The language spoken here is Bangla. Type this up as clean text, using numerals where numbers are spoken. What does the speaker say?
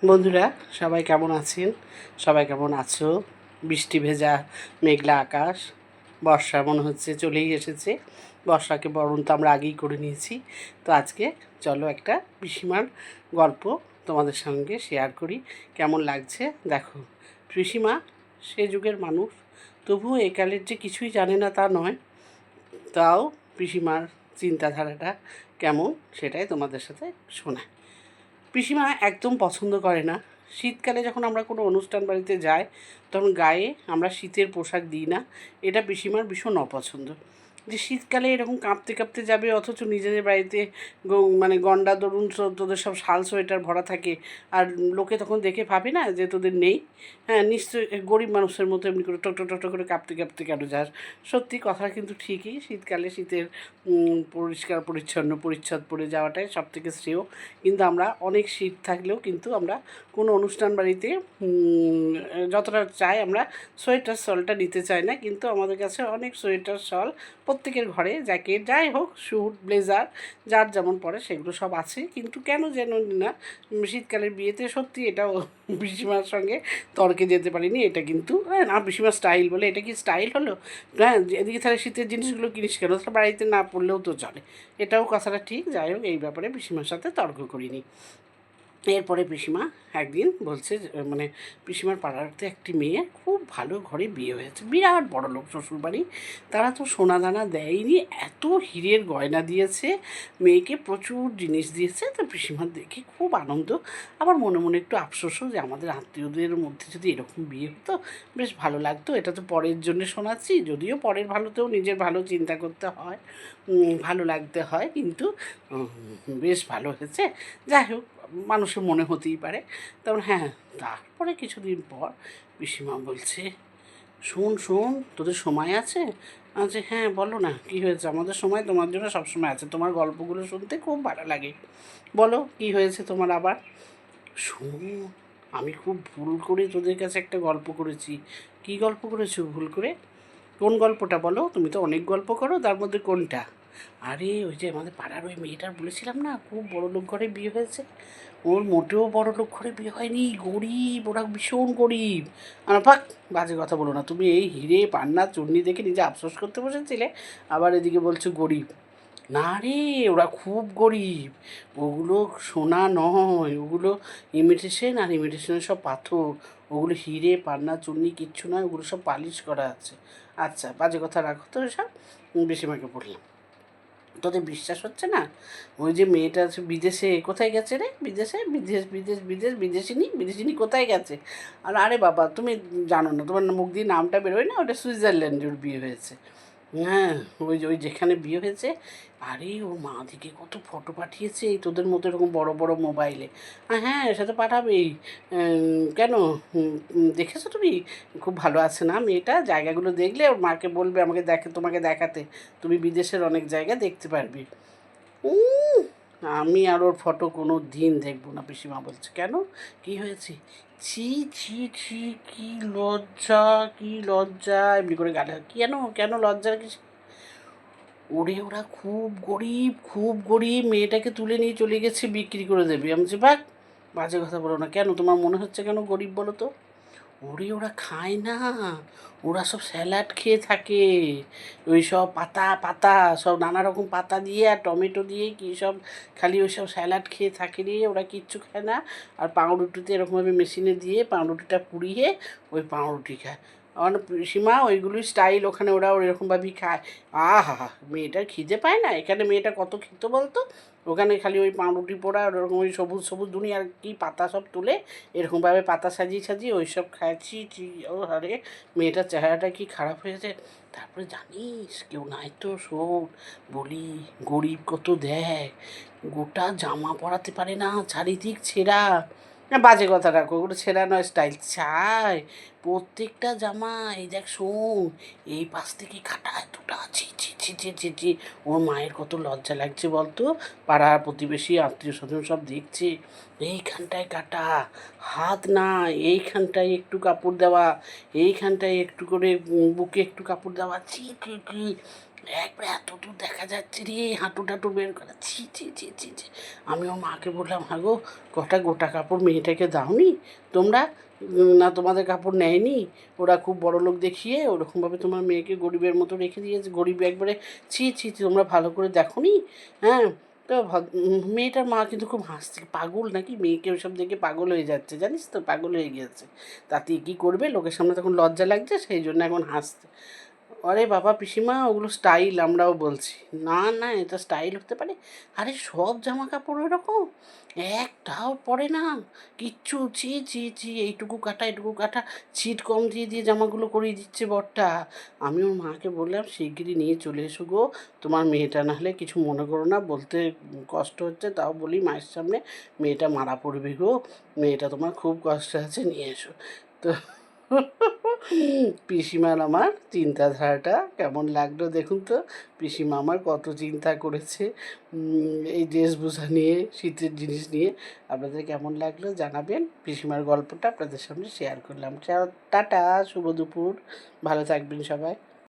বন্ধুরা সবাই কেমন আছেন? সবাই কেমন আছো? বৃষ্টি ভেজা মেঘলা আকাশ, বর্ষা মনে হচ্ছে চলেই এসেছে। বর্ষাকে বরণ তো আমরা আগেই করে নিয়েছি। তো আজকে চলো একটা পিসিমার গল্প তোমাদের সঙ্গে শেয়ার করি। কেমন লাগছে দেখো। পিসিমা সে যুগের মানুষ, তবুও একালের যে কিছুই জানে না তা নয়। তাও পিসিমার চিন্তাধারাটা কেমন সেটাই তোমাদের সাথে শোনায়। পিসিমা একদম পছন্দ করে না শীতকালে যখন আমরা কোনো অনুষ্ঠান বাড়িতে যাই তখন গায়ে আমরা শীতের পোশাক দিই না। এটা পিসিমার ভীষণ অপছন্দ, যে শীতকালে এরকম কাঁপতে কাঁপতে যাবে অথচ নিজেদের বাড়িতে মানে গন্ডা দরুন তোদের সব শাল সোয়েটার ভরা থাকে, আর লোকে তখন দেখে ভাবে না যে তোদের নেই। হ্যাঁ, নিশ্চয়ই গরিব মানুষের মতো এমনি করে টোটো করে কাঁপতে কাঁপতে কেন যাস। সত্যি কথা কিন্তু ঠিকই, শীতকালে শীতের পরিষ্কার পরিচ্ছন্ন পরিচ্ছদ পরে যাওয়াটাই সবথেকে শ্রেয়। কিন্তু আমরা অনেক শীত থাকলেও কিন্তু আমরা কোনো অনুষ্ঠান বাড়িতে যতটা চাই আমরা সোয়েটার শলটা নিতে চাই না, কিন্তু আমাদের কাছে অনেক সোয়েটার শল প্রত্যেকের ঘরে জ্যাকেট যাই হোক স্যুট ব্লেজার যার যেমন পড়ে সেগুলো সব আছে। কিন্তু কেন যেন না শীতকালের বিয়েতে সত্যি এটাও পিসিমার সঙ্গে তর্কে যেতে পারিনি। এটা কিন্তু না পিসিমার স্টাইল বলে, এটা কি স্টাইল হলো? হ্যাঁ, এদিকে তাহলে শীতের জিনিসগুলো কিনিস কেন, তাহলে বাড়িতে না পড়লেও তো চলে। এটাও কথাটা ঠিক। যাই হোক, এই ব্যাপারে পিসিমার সাথে তর্ক করিনি। এরপরে পিসিমা একদিন বলছে মানে পিসিমার পাড়াতে একটি মেয়ে খুব ভালো ঘরে বিয়ে হয়েছে, বিরাট বড়লোক শ্বশুরবাড়ি। তারা তো সোনা দানা দেয়নি, এত হীরের গয়না দিয়েছে, মেয়েকে প্রচুর জিনিস দিয়েছে। তো পিসিমার দেখে খুব আনন্দ, আবার মনে মনে একটু আফসোসও যে আমাদের আত্মীয়দের মধ্যে যদি এরকম বিয়ে হতো বেশ ভালো লাগতো। এটা তো পরের জন্য শোনাচ্ছি, যদিও পরের ভালোতেও নিজের ভালো চিন্তা করতে হয়, ভালো লাগতে হয়, কিন্তু বেশ ভালো হয়েছে। যাই হোক, মানুষের মনে হতেই পারে। তারপর হ্যাঁ, তারপরে কিছুদিন পর পিসিমা বলছে, শোন শোন, তোদের সময় আছে? আচ্ছা হ্যাঁ বলো না, কী হয়েছে? আমাদের সময় তোমার জন্য সব সময় আছে, তোমার গল্পগুলো শুনতে খুব ভালো লাগে। বলো কী হয়েছে তোমার আবার। শোন, আমি খুব ভুল করে তোদের কাছে একটা গল্প করেছি। কী গল্প করেছো ভুল করে? কোন গল্পটা বলো, তুমি তো অনেক গল্প করো, তার মধ্যে কোনটা? আরে ওই যে আমাদের পাড়ার ওই মেয়েটার বলেছিলাম না খুব বড়লোক ঘরে বিয়ে হয়েছে, ওর মোটেও বড়লোক ঘরে বিয়ে হয়নি, গরিব, ওরা ভীষণ গরিব। আর পাক, বাজে কথা বলো না, তুমি এই হিরে পান্না চূর্ণি দেখে নিজে আফসোস করতে বসেছিলে, আবার এদিকে বলছো গরিব। না রে, ওরা খুব গরিব, ওগুলো সোনা নয়, ওগুলো ইমিটেশন, আর ইমিটেশনের সব পাথর, ওগুলো হিরে পান্না চূর্ণি কিচ্ছু নয়, ওগুলো সব পালিশ করা আছে। আচ্ছা বাজে কথা রাখো তো এসব, বেশিমাকে বললাম। তোদের বিশ্বাস হচ্ছে না? ওই যে মেয়েটা আছে বিদেশে, কোথায় গেছে রে? বিদেশে, বিদেশ বিদেশ বিদেশ, বিদেশিনী বিদেশিনী কোথায় গেছে? আর আরে বাবা তুমি জানো না, তোমার মুখ দিয়ে নামটা বেরোয় না, ওটা সুইজারল্যান্ডের বিয়ে হয়েছে। হ্যাঁ, ওই যে ওই যেখানে বিয়ে হয়েছে। আরে ওর মা দিকে কত ফটো পাঠিয়েছে এই তোদের মতো এরকম বড় বড় মোবাইলে। হ্যাঁ সে তো পাঠাবেই। কেন, দেখেছো তুমি? খুব ভালো আছে না মেয়েটা? জায়গাগুলো দেখলে ওর মাকে বলবে আমাকে তোমাকে দেখাতে, তুমি বিদেশের অনেক জায়গা দেখতে পারবি। উম, আমি আর ওর ফটো কোনো দিন দেখবো না, পিসিমা বলছে। কেন, কি হয়েছে? ছি ছি ছি, কি লজ্জা, কি লজ্জা, এমনি করে গালে, কেন কেন লজ্জার কিছু? ওরে ওরা খুব গরিব, খুব গরিব, মেয়েটাকে তুলে নিয়ে চলে গেছে বিক্রি করে দেবে। আমি বলছি বাহ, বাজে কথা বলো না। কেন তোমার মনে হচ্ছে কেন গরিব বলো তো? ওরে ওরা খায় না, ওরা সব স্যালাড খেয়ে থাকে। ওই সব পাতা পাতা, সব নানা রকম পাতা দিয়ে আর টমেটো দিয়ে কী সব, খালি ওই সব স্যালাড খেয়ে থাকে রে, ওরা কিচ্ছু খায় না। আর পাউরুটিতে এরকমভাবে মেশিনে দিয়ে পাউরুটিটা পুড়িয়ে ওই পাউরুটি খায়। আমার পিসিমা ওইগুলোই স্টাইল, ওখানে ওরা ওইরকমভাবেই খায়। আহা, মেয়েটার খিদে পায় না? এখানে মেয়েটা কত খেত বলতো, ওখানে খালি ওই পাউরুটি পোড়া আর ওরকম ওই সবুজ সবুজ দুনিয়ার কি পাতা সব তুলে এরকমভাবে পাতা সাজিয়ে সাজিয়ে ওই সব খাচ্ছি। ও আরে, মেয়েটার চেহারাটা কি খারাপ হয়েছে। তারপরে জানিস কেউ নাই তো, শোন বলি, গরিব কত দেখ, গোটা জামা পরাতে পারে না, চারিদিক ছেঁড়া। না বাজে কথা রাখো, ওগুলো ছেঁড়া নয়, স্টাইল চাই প্রত্যেকটা জামা। এই দেখ শোন, এই পাশ থেকে কাটা এতটা, ছি ছি ছি ছি ছি ছি। ওর মায়ের কত লজ্জা লাগছে বলতো, পাড়া প্রতিবেশী আত্মীয় স্বজন সব দেখছে। এইখানটায় কাটা, হাত না, এইখানটায় একটু কাপড় দেওয়া, এইখানটায় একটু করে বুকে একটু কাপড় দেওয়া, ছি ছি ছি। একবারে এত দূর দেখা যাচ্ছে রে, হাঁটু টাটু বের করা, ছি ছি ছি ছি ছি। আমি ওর মাকে বললাম, হ্যাঁ গো, কটা গোটা কাপড় মেয়েটাকে দাওনি তোমরা? না তোমাদের কাপড় নেয়নি? ওরা খুব বড় লোক দেখিয়ে ওরকমভাবে তোমার মেয়েকে গরিবের মতো রেখে দিয়েছে, গরিব একবারে, ছি ছি ছি, তোমরা ভালো করে দেখোনি? হ্যাঁ। তো মেয়েটার মা কিন্তু খুব হাসছে, পাগল নাকি, মেয়েকে ওইসব দেখে পাগল হয়ে যাচ্ছে, জানিস তো, পাগল হয়ে গিয়েছে। তাতে কী করবে, লোকের সামনে তখন লজ্জা লাগছে, সেই জন্য এখন হাসছে। আরে বাবা পিসিমা, ওগুলো স্টাইল, আমরাও বলছি। না না, এটা স্টাইল হতে পারে? আরে সব জামা কাপড় ওরকম, একটাও পরে না কিচ্ছু, ছি ছি ছি, এইটুকু কাটা এইটুকু কাটা, ছিট কম দিয়ে দিয়ে জামাগুলো করিয়ে দিচ্ছে বরটা। আমি ওর মাকে বললাম, শিগগিরই নিয়ে চলে এসো গো, তোমার মেয়েটা, না হলে কিছু মনে করো না, বলতে কষ্ট হচ্ছে, তাও বলি মায়ের সামনে, মেয়েটা মারা পড়বে গো, মেয়েটা তোমার খুব কষ্ট আছে, নিয়ে এসো। তো পিসিমার আমার চিন্তাধারাটা কেমন লাগলো দেখুন তো। পিসিমা আমার কত চিন্তা করেছে এই ড্রেসভূষা নিয়ে, শীতের জিনিস নিয়ে। আপনাদের কেমন লাগলো জানাবেন। পিসিমার গল্পটা আপনাদের সামনে শেয়ার করলাম। টাটা, শুভ দুপুর, ভালো থাকবেন সবাই।